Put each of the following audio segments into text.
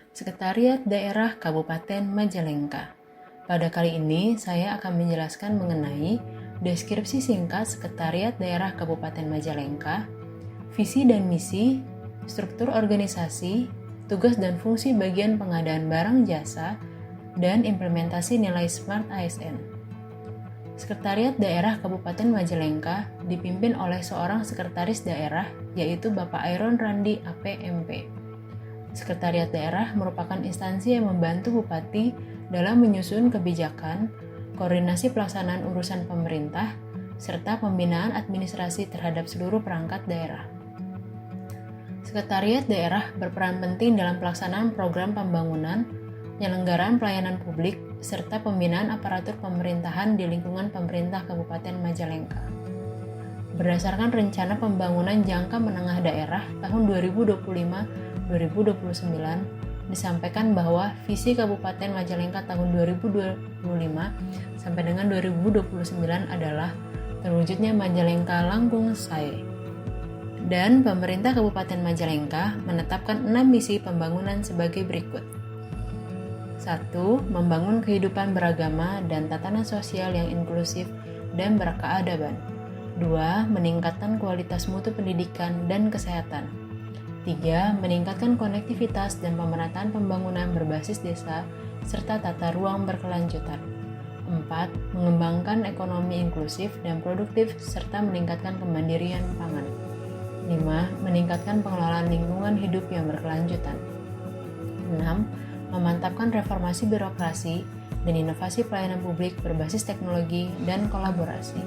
Sekretariat Daerah Kabupaten Majalengka. Pada kali ini, saya akan menjelaskan mengenai deskripsi singkat Sekretariat Daerah Kabupaten Majalengka, visi dan misi, struktur organisasi, tugas dan fungsi bagian pengadaan barang jasa, dan implementasi nilai Smart ASN. Sekretariat Daerah Kabupaten Majalengka dipimpin oleh seorang sekretaris daerah, yaitu Bapak Airon Randi APMP. Sekretariat daerah merupakan instansi yang membantu Bupati dalam menyusun kebijakan, koordinasi pelaksanaan urusan pemerintah, serta pembinaan administrasi terhadap seluruh perangkat daerah. Sekretariat daerah berperan penting dalam pelaksanaan program pembangunan, penyelenggaraan pelayanan publik, serta pembinaan aparatur pemerintahan di lingkungan pemerintah Kabupaten Majalengka. Berdasarkan Rencana Pembangunan Jangka Menengah Daerah tahun 2025-2029, disampaikan bahwa visi Kabupaten Majalengka tahun 2025 sampai dengan 2029 adalah terwujudnya Majalengka Langkung Sae. Dan pemerintah Kabupaten Majalengka menetapkan 6 misi pembangunan sebagai berikut. 1. Membangun kehidupan beragama dan tatanan sosial yang inklusif dan berkeadaban. 2. Meningkatkan kualitas mutu pendidikan dan kesehatan. 3. Meningkatkan konektivitas dan pemerataan pembangunan berbasis desa serta tata ruang berkelanjutan. 4. Mengembangkan ekonomi inklusif dan produktif serta meningkatkan kemandirian pangan. 5. Meningkatkan pengelolaan lingkungan hidup yang berkelanjutan. 6. Memantapkan reformasi birokrasi dan inovasi pelayanan publik berbasis teknologi dan kolaborasi.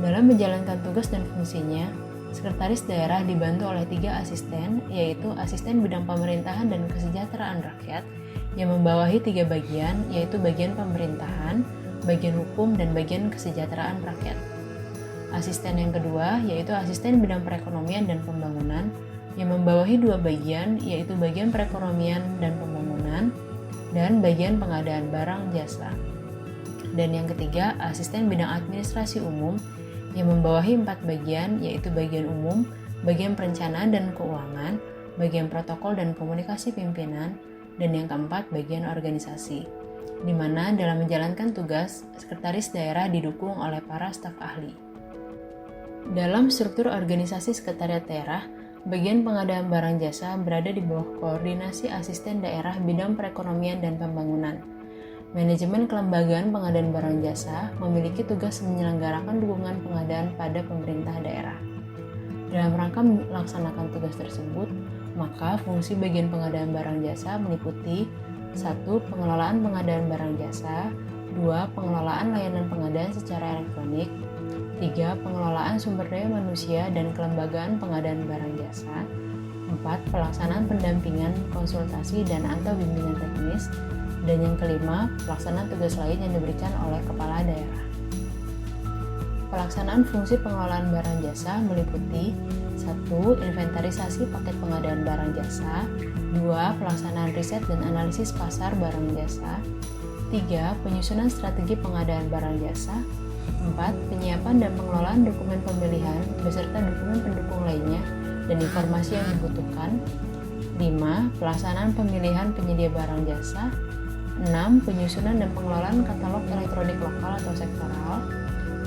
Dalam menjalankan tugas dan fungsinya, Sekretaris Daerah dibantu oleh 3 asisten, yaitu Asisten Bidang Pemerintahan dan Kesejahteraan Rakyat, yang membawahi 3 bagian, yaitu bagian pemerintahan, bagian hukum, dan bagian kesejahteraan rakyat. Asisten yang kedua, yaitu Asisten Bidang Perekonomian dan Pembangunan, yang membawahi 2 bagian, yaitu bagian perekonomian dan pembangunan, dan bagian pengadaan barang jasa. Dan yang ketiga, Asisten Bidang Administrasi Umum, yang membawahi 4 bagian, yaitu bagian umum, bagian perencanaan dan keuangan, bagian protokol dan komunikasi pimpinan, dan yang keempat, bagian organisasi. Di mana dalam menjalankan tugas, Sekretaris Daerah didukung oleh para staf ahli. Dalam struktur organisasi Sekretariat Daerah, bagian pengadaan barang jasa berada di bawah koordinasi Asisten Daerah Bidang Perekonomian dan Pembangunan. Manajemen Kelembagaan Pengadaan Barang Jasa memiliki tugas menyelenggarakan dukungan pengadaan pada pemerintah daerah. Dalam rangka melaksanakan tugas tersebut, maka fungsi bagian pengadaan barang jasa meliputi 1. Pengelolaan pengadaan barang jasa, 2. Pengelolaan layanan pengadaan secara elektronik, 3. Pengelolaan sumber daya manusia dan kelembagaan pengadaan barang jasa, 4. Pelaksanaan pendampingan, konsultasi, dan atau bimbingan teknis, dan yang kelima, pelaksanaan tugas lain yang diberikan oleh kepala daerah. Pelaksanaan fungsi pengelolaan barang jasa meliputi 1. Inventarisasi paket pengadaan barang jasa, 2. Pelaksanaan riset dan analisis pasar barang jasa, 3. Penyusunan strategi pengadaan barang jasa, 4. Penyiapan dan pengelolaan dokumen pemilihan beserta dokumen pendukung lainnya dan informasi yang dibutuhkan, 5. Pelaksanaan pemilihan penyedia barang jasa, 6. Penyusunan dan pengelolaan katalog elektronik lokal atau sektoral,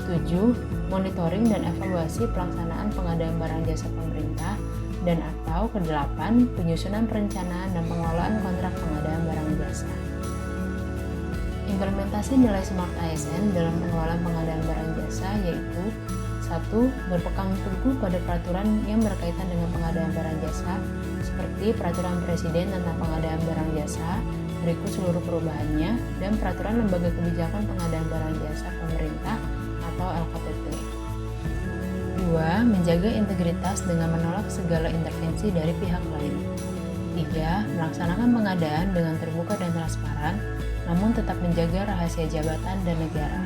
7. Monitoring dan evaluasi pelaksanaan pengadaan barang jasa pemerintah, dan atau ke-8. Penyusunan perencanaan dan pengelolaan kontrak pengadaan barang jasa. Implementasi nilai Smart ASN dalam pengelolaan pengadaan barang jasa yaitu 1. Berpegang teguh pada peraturan yang berkaitan dengan pengadaan barang jasa seperti Peraturan Presiden tentang Pengadaan Barang Jasa, berikut seluruh perubahannya, dan Peraturan Lembaga Kebijakan Pengadaan Barang Jasa Pemerintah atau LKPP. 2. Menjaga integritas dengan menolak segala intervensi dari pihak lain. 3. Melaksanakan pengadaan dengan terbuka dan transparan, namun tetap menjaga rahasia jabatan dan negara.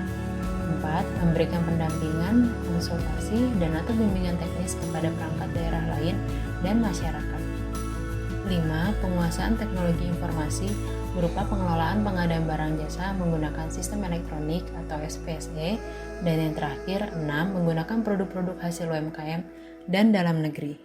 4. Memberikan pendampingan, konsultasi, dan atau bimbingan teknis kepada perangkat daerah lain dan masyarakat. 5. Penguasaan teknologi informasi berupa pengelolaan pengadaan barang jasa menggunakan sistem elektronik atau SPSE, dan yang terakhir 6. Menggunakan produk-produk hasil UMKM dan dalam negeri.